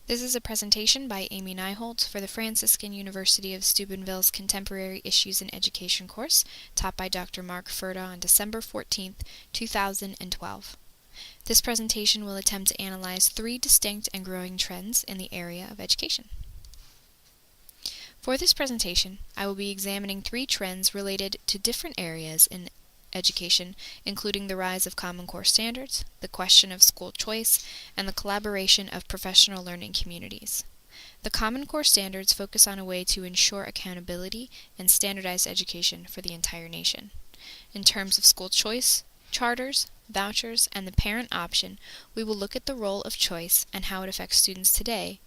This is a presentation by Amy Nyeholt for the Franciscan University of Steubenville's Contemporary Issues in Education course, taught by Dr. Mark Furda on December 14, 2012. This presentation will attempt to analyze 3 distinct and growing trends in the area of education. For this presentation, I will be examining 3 trends related to different areas in education, including the rise of Common Core standards, the question of school choice, and the collaboration of professional learning communities. The Common Core standards focus on a way to ensure accountability and standardized education for the entire nation. In terms of school choice, charters, vouchers, and the parent option, we will look at the role of choice and how it affects students today.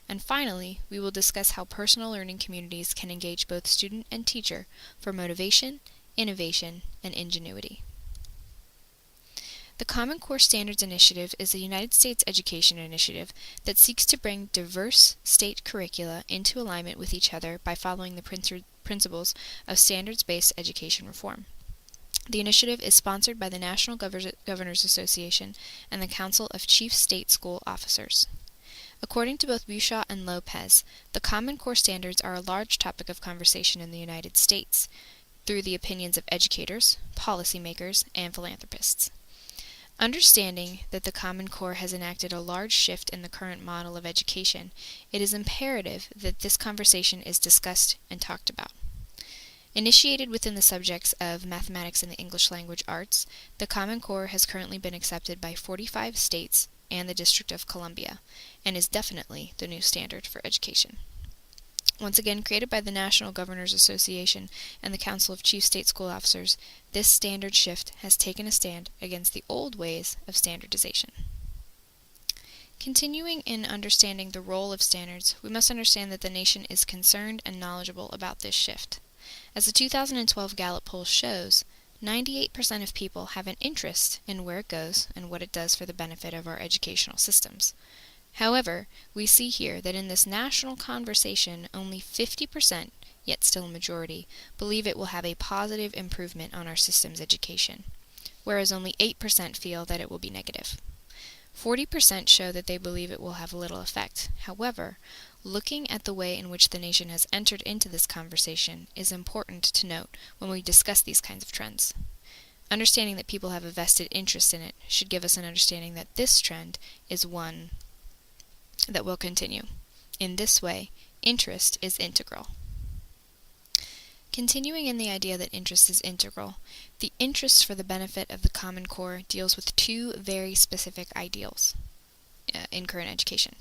And finally, we will discuss how personal learning communities can engage both student and teacher for motivation, innovation, and ingenuity. The Common Core Standards Initiative is a United States education initiative that seeks to bring diverse state curricula into alignment with each other by following the principles of standards-based education reform. The initiative is sponsored by the National Governors Association and the Council of Chief State School Officers. According to both Bushaw and Lopez, the Common Core standards are a large topic of conversation in the United States, through the opinions of educators, policymakers, and philanthropists. Understanding that the Common Core has enacted a large shift in the current model of education, it is imperative that this conversation is discussed and talked about. Initiated within the subjects of mathematics and the English language arts, the Common Core has currently been accepted by 45 states and the District of Columbia, and is definitely the new standard for education. Once again created by the National Governors Association and the Council of Chief State School Officers, this standard shift has taken a stand against the old ways of standardization. Continuing in understanding the role of standards, we must understand that the nation is concerned and knowledgeable about this shift. As the 2012 Gallup poll shows, 98% of people have an interest in where it goes and what it does for the benefit of our educational systems. However, we see here that in this national conversation, only 50%, yet still a majority, believe it will have a positive improvement on our system's education, whereas only 8% feel that it will be negative. 40% show that they believe it will have little effect. However, looking at the way in which the nation has entered into this conversation is important to note when we discuss these kinds of trends. Understanding that people have a vested interest in it should give us an understanding that this trend is one that will continue. In this way, interest is integral. Continuing in the idea that interest is integral, the interest for the benefit of the Common Core deals with 2 very specific ideals in current education.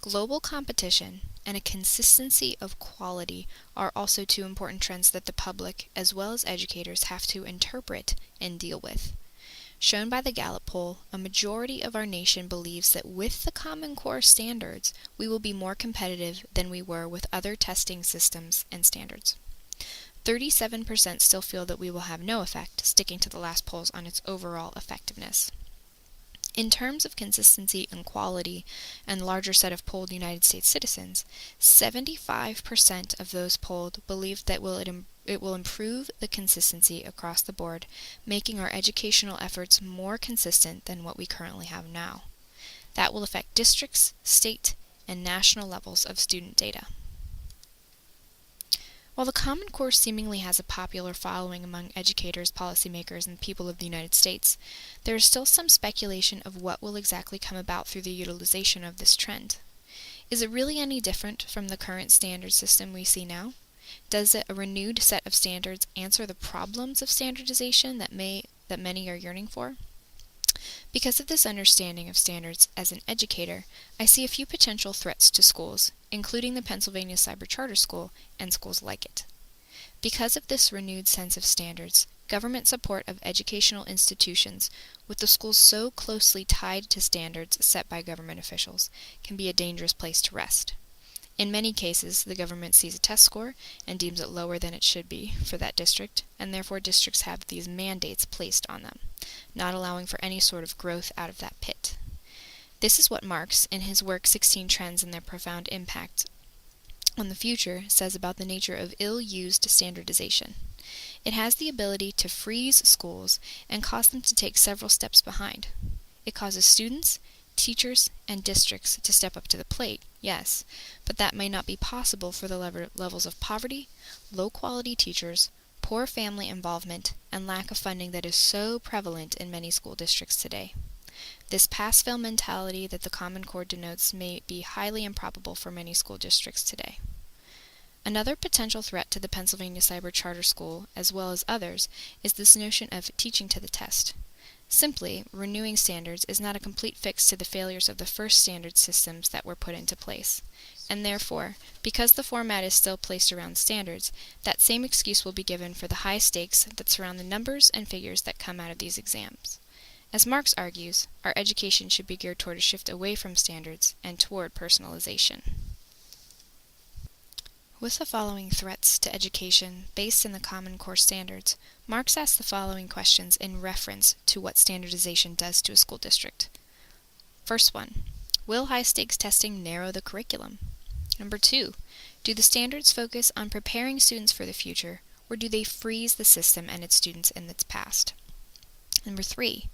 Global competition and a consistency of quality are also 2 important trends that the public, as well as educators, have to interpret and deal with. Shown by the Gallup poll, a majority of our nation believes that with the Common Core standards, we will be more competitive than we were with other testing systems and standards. 37% still feel that we will have no effect, sticking to the last polls on its overall effectiveness. In terms of consistency and quality and the larger set of polled United States citizens, 75% of those polled believe that it will improve the consistency across the board, making our educational efforts more consistent than what we currently have now. That will affect districts, state, and national levels of student data. While the Common Core seemingly has a popular following among educators, policymakers, and people of the United States, there is still some speculation of what will exactly come about through the utilization of this trend. Is it really any different from the current standard system we see now? Does a renewed set of standards answer the problems of standardization that many are yearning for? Because of this understanding of standards as an educator, I see a few potential threats to schools, including the Pennsylvania Cyber Charter School and schools like it. Because of this renewed sense of standards, government support of educational institutions, with the schools so closely tied to standards set by government officials, can be a dangerous place to rest. In many cases, the government sees a test score and deems it lower than it should be for that district, and therefore districts have these mandates placed on them, not allowing for any sort of growth out of that pit. This is what Marx, in his work 16 Trends and Their Profound Impact on the Future, says about the nature of ill-used standardization. It has the ability to freeze schools and cause them to take several steps behind. It causes students, teachers and districts to step up to the plate, yes, but that may not be possible for the levels of poverty, low-quality teachers, poor family involvement, and lack of funding that is so prevalent in many school districts today. This pass-fail mentality that the Common Core denotes may be highly improbable for many school districts today. Another potential threat to the Pennsylvania Cyber Charter School, as well as others, is this notion of teaching to the test. Simply, renewing standards is not a complete fix to the failures of the first standard systems that were put into place. And therefore, because the format is still placed around standards, that same excuse will be given for the high stakes that surround the numbers and figures that come out of these exams. As Marx argues, our education should be geared toward a shift away from standards and toward personalization. With the following threats to education based in the Common Core standards, Marx asks the following questions in reference to what standardization does to a school district. First one, will high-stakes testing narrow the curriculum? Number 2, do the standards focus on preparing students for the future, or do they freeze the system and its students in its past? Number 3,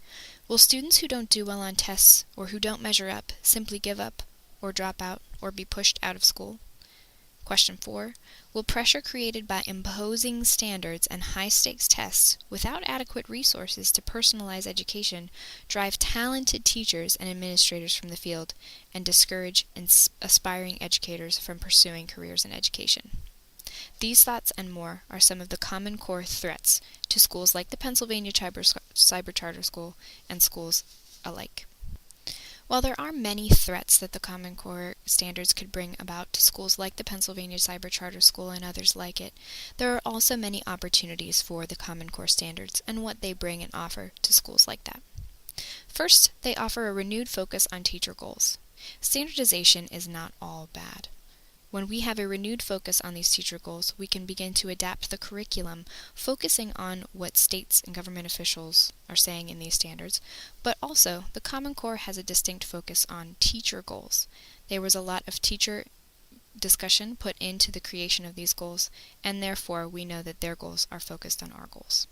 will students who don't do well on tests or who don't measure up simply give up or drop out or be pushed out of school? Question 4, will pressure created by imposing standards and high-stakes tests without adequate resources to personalize education drive talented teachers and administrators from the field and discourage aspiring educators from pursuing careers in education? These thoughts and more are some of the Common Core threats to schools like the Pennsylvania Cyber Charter School and schools alike. While there are many threats that the Common Core standards could bring about to schools like the Pennsylvania Cyber Charter School and others like it, there are also many opportunities for the Common Core standards and what they bring and offer to schools like that. First, they offer a renewed focus on teacher goals. Standardization is not all bad. When we have a renewed focus on these teacher goals, we can begin to adapt the curriculum, focusing on what states and government officials are saying in these standards, but also the Common Core has a distinct focus on teacher goals. There was a lot of teacher discussion put into the creation of these goals, and therefore we know that their goals are focused on our goals.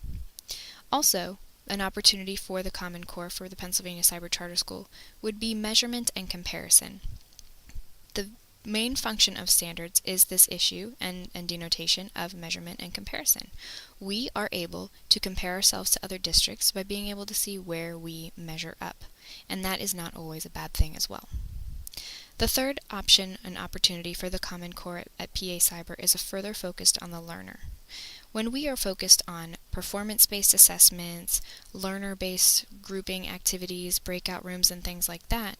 Also, an opportunity for the Common Core for the Pennsylvania Cyber Charter School would be measurement and comparison. The main function of standards is this issue and denotation of measurement and comparison. We are able to compare ourselves to other districts by being able to see where we measure up, and that is not always a bad thing as well. The third option and opportunity for the Common Core at PA Cyber is a further focus on the learner. When we are focused on performance-based assessments, learner-based grouping activities, breakout rooms, and things like that,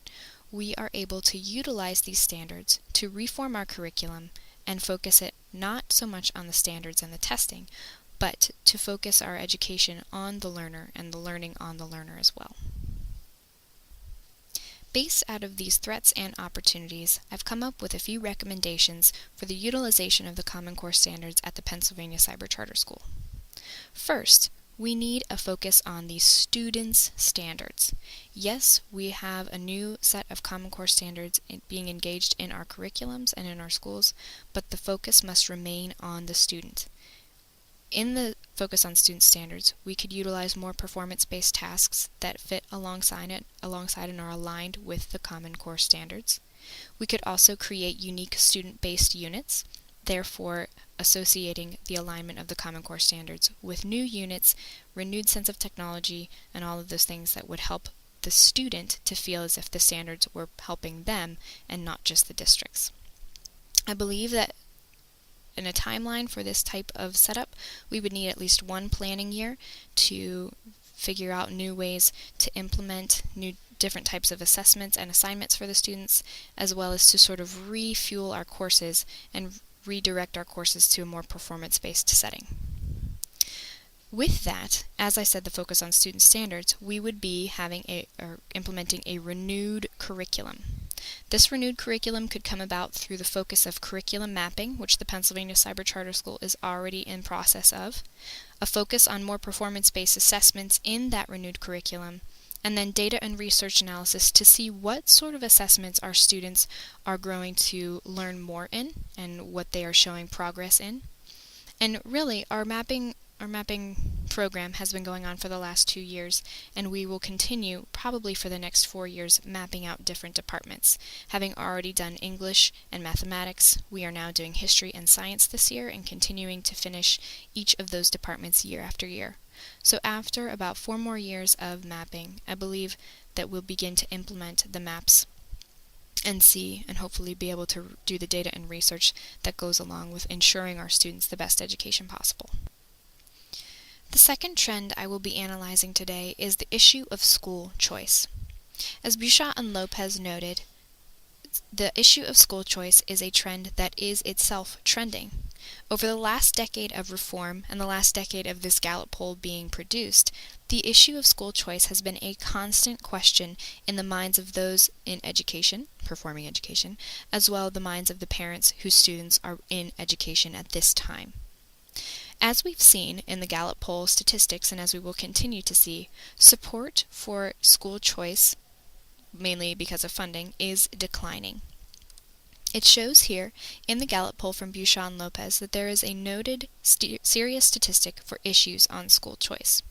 we are able to utilize these standards to reform our curriculum and focus it not so much on the standards and the testing, but to focus our education on the learner and the learning on the learner as well. Based out of these threats and opportunities, I've come up with a few recommendations for the utilization of the Common Core standards at the Pennsylvania Cyber Charter School. First, we need a focus on the students' standards. Yes, we have a new set of Common Core standards being engaged in our curriculums and in our schools, but the focus must remain on the student. In the focus on student standards, we could utilize more performance-based tasks that fit alongside and are aligned with the Common Core standards. We could also create unique student-based units, therefore associating the alignment of the Common Core standards with new units, renewed sense of technology, and all of those things that would help the student to feel as if the standards were helping them and not just the districts. I believe that in a timeline for this type of setup, we would need at least one planning year to figure out new ways to implement new different types of assessments and assignments for the students, as well as to sort of refuel our courses and redirect our courses to a more performance-based setting. With that, as I said, the focus on student standards, we would be implementing a renewed curriculum. This renewed curriculum could come about through the focus of curriculum mapping, which the Pennsylvania Cyber Charter School is already in process of, a focus on more performance-based assessments in that renewed curriculum, and then data and research analysis to see what sort of assessments our students are growing to learn more in and what they are showing progress in. And really, our mapping mapping program has been going on for the last 2 years, and we will continue probably for the next 4 years mapping out different departments. Having already done English and mathematics, we are now doing history and science this year and continuing to finish each of those departments year after year. So after about 4 more years of mapping, I believe that we'll begin to implement the maps and see and hopefully be able to do the data and research that goes along with ensuring our students the best education possible. The second trend I will be analyzing today is the issue of school choice. As Bouchot and Lopez noted, the issue of school choice is a trend that is itself trending. Over the last decade of reform and the last decade of this Gallup poll being produced, the issue of school choice has been a constant question in the minds of those in education, performing education, as well as the minds of the parents whose students are in education at this time. As we've seen in the Gallup poll statistics, and as we will continue to see, support for school choice, mainly because of funding, is declining. It shows here in the Gallup poll from Bouchot and Lopez that there is a noted serious statistic for issues on school choice.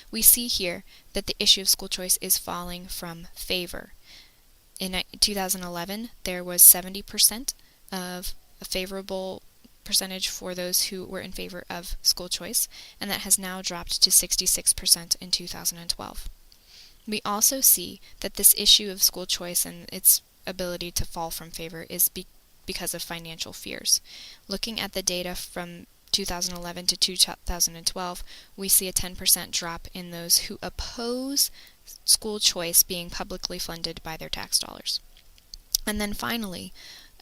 We see here that the issue of school choice is falling from favor. In 2011, there was 70% of a favorable percentage for those who were in favor of school choice, and that has now dropped to 66% in 2012. We also see that this issue of school choice and its ability to fall from favor is because of financial fears. Looking at the data from 2011 to 2012, we see a 10% drop in those who oppose school choice being publicly funded by their tax dollars. And then finally,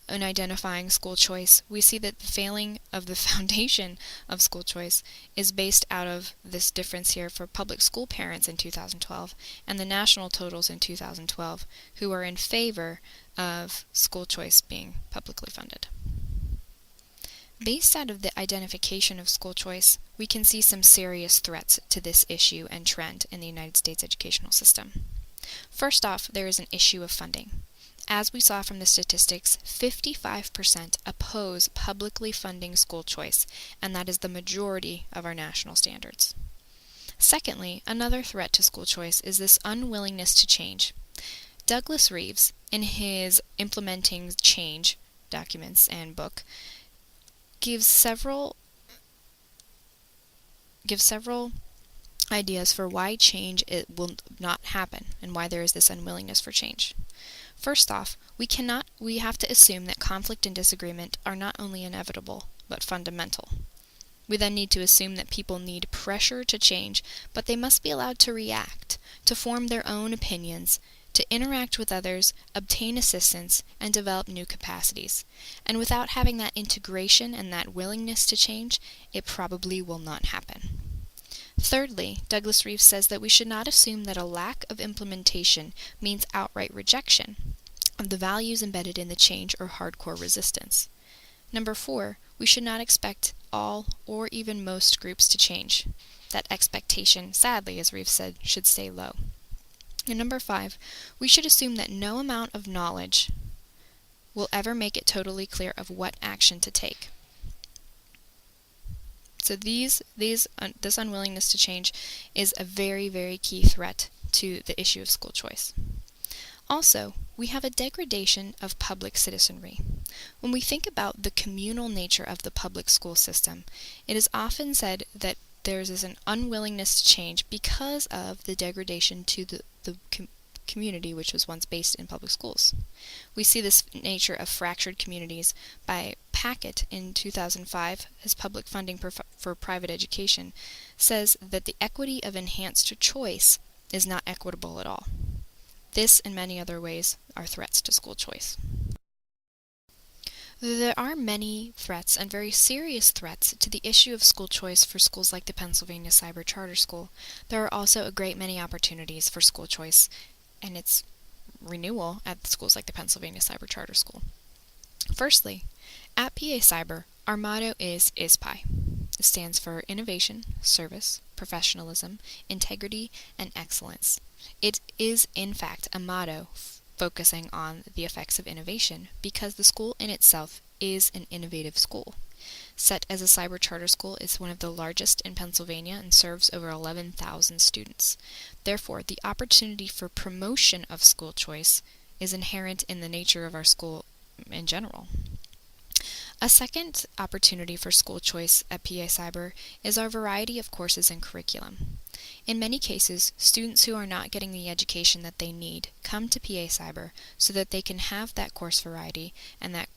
in identifying school choice, we see that the failing of the foundation of school choice is based out of this difference here for public school parents in 2012 and the national totals in 2012 who are in favor of school choice being publicly funded. Based out of the identification of school choice, we can see some serious threats to this issue and trend in the United States educational system. First off, there is an issue of funding. As we saw from the statistics, 55% oppose publicly funding school choice, and that is the majority of our national standards. Secondly, another threat to school choice is this unwillingness to change. Douglas Reeves, in his Implementing Change documents and book, gives several ideas for why change will not happen and why there is this unwillingness for change. First off, we have to assume that conflict and disagreement are not only inevitable, but fundamental. We then need to assume that people need pressure to change, but they must be allowed to react, to form their own opinions, to interact with others, obtain assistance, and develop new capacities. And without having that integration and that willingness to change, it probably will not happen. Thirdly, Douglas Reeves says that we should not assume that a lack of implementation means outright rejection of the values embedded in the change or hardcore resistance. Number 4, we should not expect all or even most groups to change. That expectation, sadly, as Reeves said, should stay low. And number 5, we should assume that no amount of knowledge will ever make it totally clear of what action to take. So this unwillingness to change is a very, very key threat to the issue of school choice. Also, we have a degradation of public citizenry. When we think about the communal nature of the public school system, it is often said that there is an unwillingness to change because of the degradation to the community which was once based in public schools. We see this nature of fractured communities by Packett in 2005, his public funding for private education, says that the equity of enhanced choice is not equitable at all. This and many other ways are threats to school choice. There are many threats and very serious threats to the issue of school choice for schools like the Pennsylvania Cyber Charter School. There are also a great many opportunities for school choice and its renewal at schools like the Pennsylvania Cyber Charter School. Firstly, at PA Cyber, our motto is ISPI. It stands for Innovation, Service, Professionalism, Integrity, and Excellence. It is, in fact, a motto focusing on the effects of innovation because the school in itself is an innovative school. Set as a cyber charter school, is one of the largest in Pennsylvania and serves over 11,000 students. Therefore, the opportunity for promotion of school choice is inherent in the nature of our school in general. A second opportunity for school choice at PA Cyber is our variety of courses and curriculum. In many cases, students who are not getting the education that they need come to PA Cyber so that they can have that course variety and that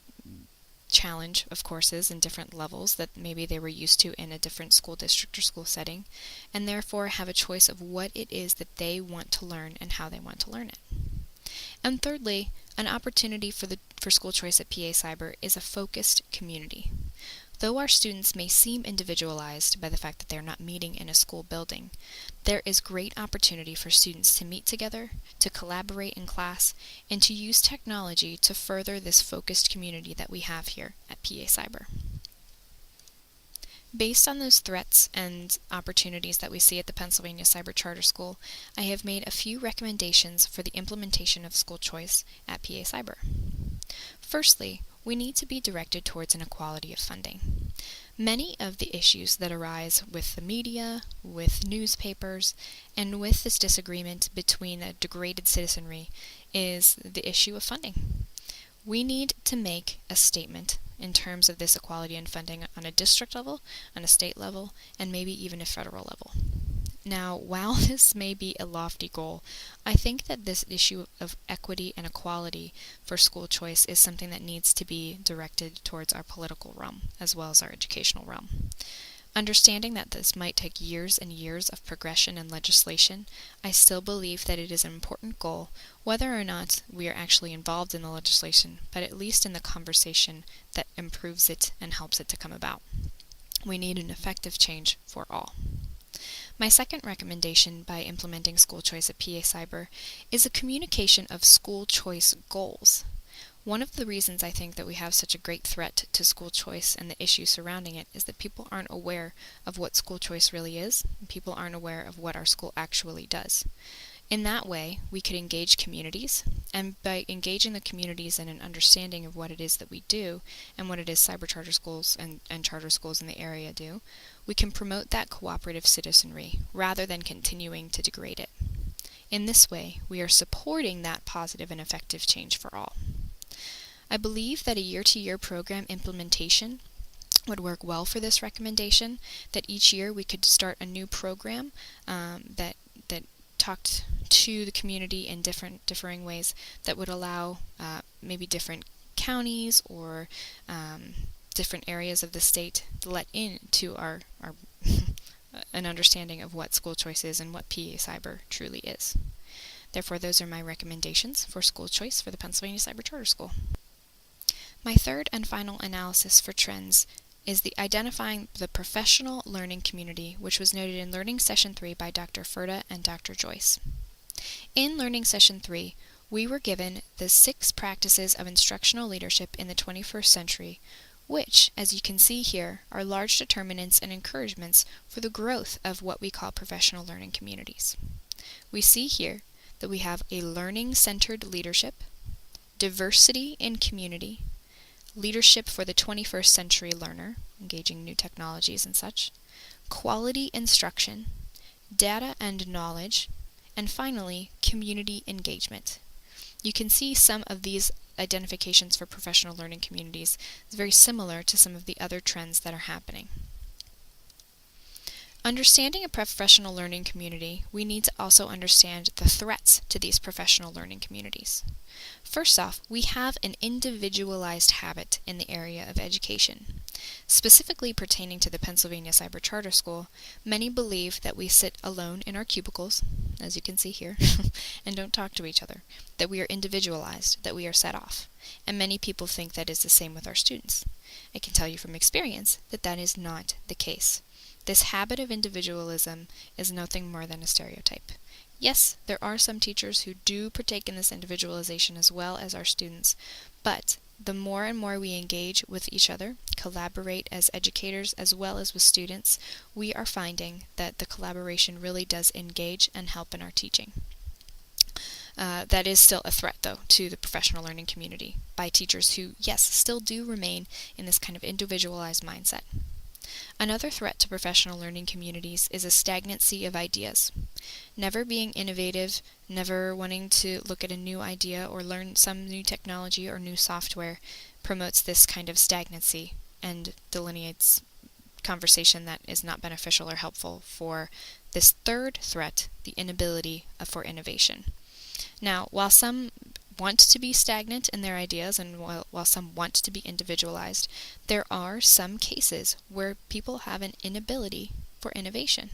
challenge of courses in different levels that maybe they were used to in a different school district or school setting, and therefore have a choice of what it is that they want to learn and how they want to learn it. And thirdly, an opportunity for school choice at PA Cyber is a focused community. Though our students may seem individualized by the fact that they're not meeting in a school building, there is great opportunity for students to meet together, to collaborate in class, and to use technology to further this focused community that we have here at PA Cyber. Based on those threats and opportunities that we see at the Pennsylvania Cyber Charter School, I have made a few recommendations for the implementation of school choice at PA Cyber. Firstly, we need to be directed towards an equality of funding. Many of the issues that arise with the media, with newspapers, and with this disagreement between a degraded citizenry is the issue of funding. We need to make a statement in terms of this equality in funding on a district level, on a state level, and maybe even a federal level. Now, while this may be a lofty goal, I think that this issue of equity and equality for school choice is something that needs to be directed towards our political realm as well as our educational realm. Understanding that this might take years and years of progression and legislation, I still believe that it is an important goal, whether or not we are actually involved in the legislation, but at least in the conversation that improves it and helps it to come about. We need an effective change for all. My second recommendation by implementing school choice at PA Cyber is a communication of school choice goals. One of the reasons I think that we have such a great threat to school choice and the issues surrounding it is that people aren't aware of what school choice really is, and people aren't aware of what our school actually does. In that way, we could engage communities, and by engaging the communities in an understanding of what it is that we do, and what it is cyber charter schools and charter schools in the area do, we can promote that cooperative citizenry rather than continuing to degrade it. In this way, we are supporting that positive and effective change for all. I believe that a year-to-year program implementation would work well for this recommendation, that each year we could start a new program that talked to the community in differing ways that would allow maybe different counties or different areas of the state to let into our an understanding of what school choice is and what PA Cyber truly is. Therefore, those are my recommendations for school choice for the Pennsylvania Cyber Charter School. My third and final analysis for trends is the identifying the professional learning community, which was noted in Learning Session 3 by Dr. Furta and Dr. Joyce. In Learning Session 3, we were given the 6 practices of instructional leadership in the 21st century, which, as you can see here, are large determinants and encouragements for the growth of what we call professional learning communities. We see here that we have a learning-centered leadership, diversity in community, leadership for the 21st century learner, engaging new technologies and such, quality instruction, data and knowledge, and finally, community engagement. You can see some of these identifications for professional learning communities is very similar to some of the other trends that are happening. Understanding a professional learning community, we need to also understand the threats to these professional learning communities. First off, we have an individualized habit in the area of education. Specifically pertaining to the Pennsylvania Cyber Charter School, many believe that we sit alone in our cubicles, as you can see here, and don't talk to each other, that we are individualized, that we are set off, and many people think that is the same with our students. I can tell you from experience that that is not the case. This habit of individualism is nothing more than a stereotype. Yes, there are some teachers who do partake in this individualization as well as our students, but the more and more we engage with each other, collaborate as educators as well as with students, we are finding that the collaboration really does engage and help in our teaching. That is still a threat, though, to the professional learning community by teachers who, yes, still do remain in this kind of individualized mindset. Another threat to professional learning communities is a stagnancy of ideas. Never being innovative, never wanting to look at a new idea or learn some new technology or new software promotes this kind of stagnancy and delineates conversation that is not beneficial or helpful for this third threat, the inability for innovation. Now, while some want to be stagnant in their ideas and while some want to be individualized, there are some cases where people have an inability for innovation.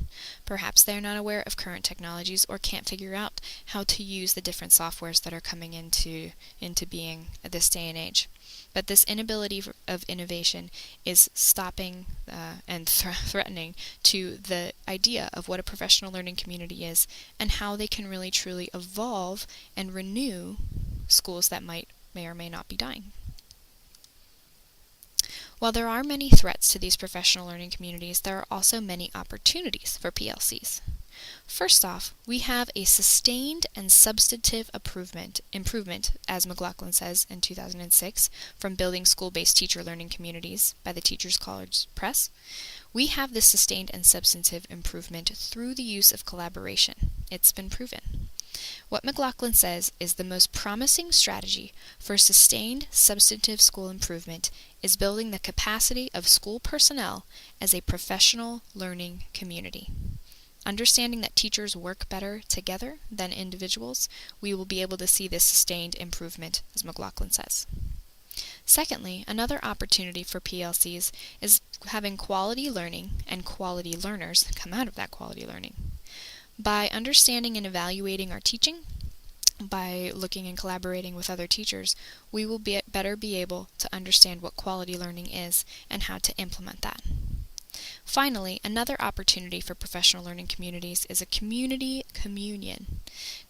Perhaps they're not aware of current technologies or can't figure out how to use the different softwares that are coming into being at this day and age. But this inability of innovation is stopping and threatening to the idea of what a professional learning community is and how they can really truly evolve and renew schools that may or may not be dying. While there are many threats to these professional learning communities, there are also many opportunities for PLCs. First off, we have a sustained and substantive improvement, as McLaughlin says in 2006, from Building School-Based Teacher Learning Communities by the Teachers College Press. We have this sustained and substantive improvement through the use of collaboration. It's been proven. What McLaughlin says is the most promising strategy for sustained substantive school improvement is building the capacity of school personnel as a professional learning community. Understanding that teachers work better together than individuals, we will be able to see this sustained improvement, as McLaughlin says. Secondly, another opportunity for PLCs is having quality learning and quality learners come out of that quality learning. By understanding and evaluating our teaching, by looking and collaborating with other teachers, we will better be able to understand what quality learning is and how to implement that. Finally, another opportunity for professional learning communities is a community communion.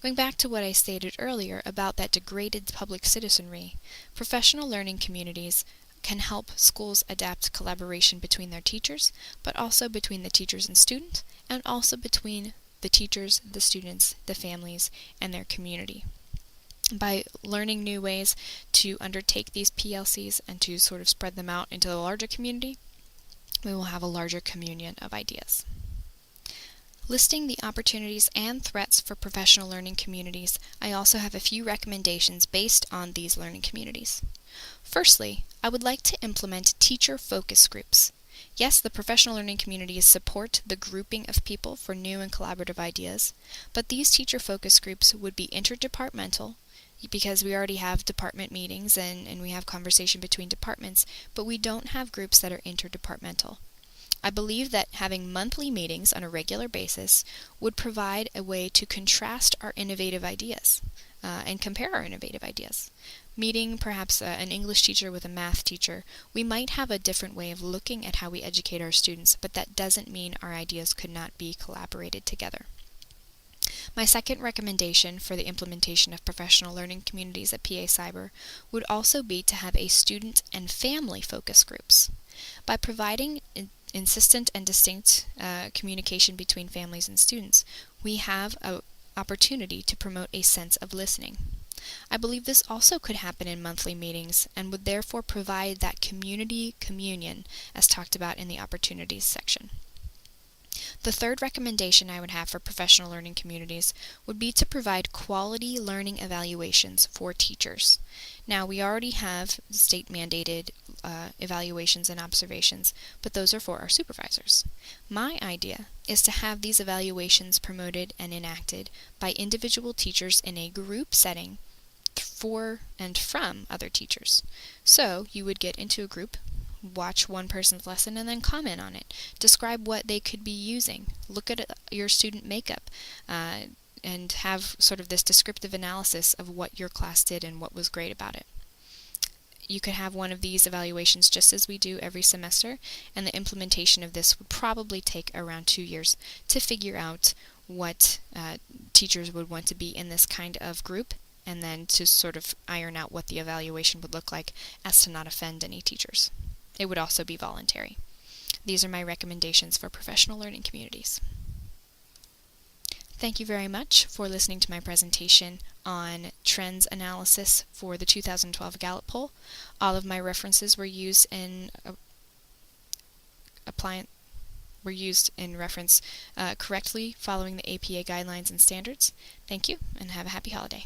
Going back to what I stated earlier about that degraded public citizenry, professional learning communities can help schools adapt collaboration between their teachers, but also between the teachers and students, and also between the teachers, the students, the families, and their community. By learning new ways to undertake these PLCs and to sort of spread them out into the larger community, we will have a larger communion of ideas. Listing the opportunities and threats for professional learning communities, I also have a few recommendations based on these learning communities. Firstly, I would like to implement teacher focus groups. Yes, the professional learning communities support the grouping of people for new and collaborative ideas, but these teacher focus groups would be interdepartmental, because we already have department meetings and we have conversation between departments, but we don't have groups that are interdepartmental. I believe that having monthly meetings on a regular basis would provide a way to contrast our innovative ideas and compare our innovative ideas. Meeting perhaps an English teacher with a math teacher, we might have a different way of looking at how we educate our students, but that doesn't mean our ideas could not be collaborated together. My second recommendation for the implementation of professional learning communities at PA Cyber would also be to have a student and family focus groups. By providing insistent and distinct communication between families and students, we have an opportunity to promote a sense of listening. I believe this also could happen in monthly meetings and would therefore provide that community communion as talked about in the opportunities section. The third recommendation I would have for professional learning communities would be to provide quality learning evaluations for teachers. Now, we already have state-mandated evaluations and observations, but those are for our supervisors. My idea is to have these evaluations promoted and enacted by individual teachers in a group setting for and from other teachers. So, you would get into a group, watch one person's lesson and then comment on it. Describe what they could be using. Look at your student makeup and have sort of this descriptive analysis of what your class did and what was great about it. You could have one of these evaluations just as we do every semester, and the implementation of this would probably take around 2 years to figure out what teachers would want to be in this kind of group, and then to sort of iron out what the evaluation would look like as to not offend any teachers. It would also be voluntary. These are my recommendations for professional learning communities. Thank you very much for listening to my presentation on trends analysis for the 2012 Gallup poll. All of my references were used in reference correctly following the APA guidelines and standards. Thank you, and have a happy holiday.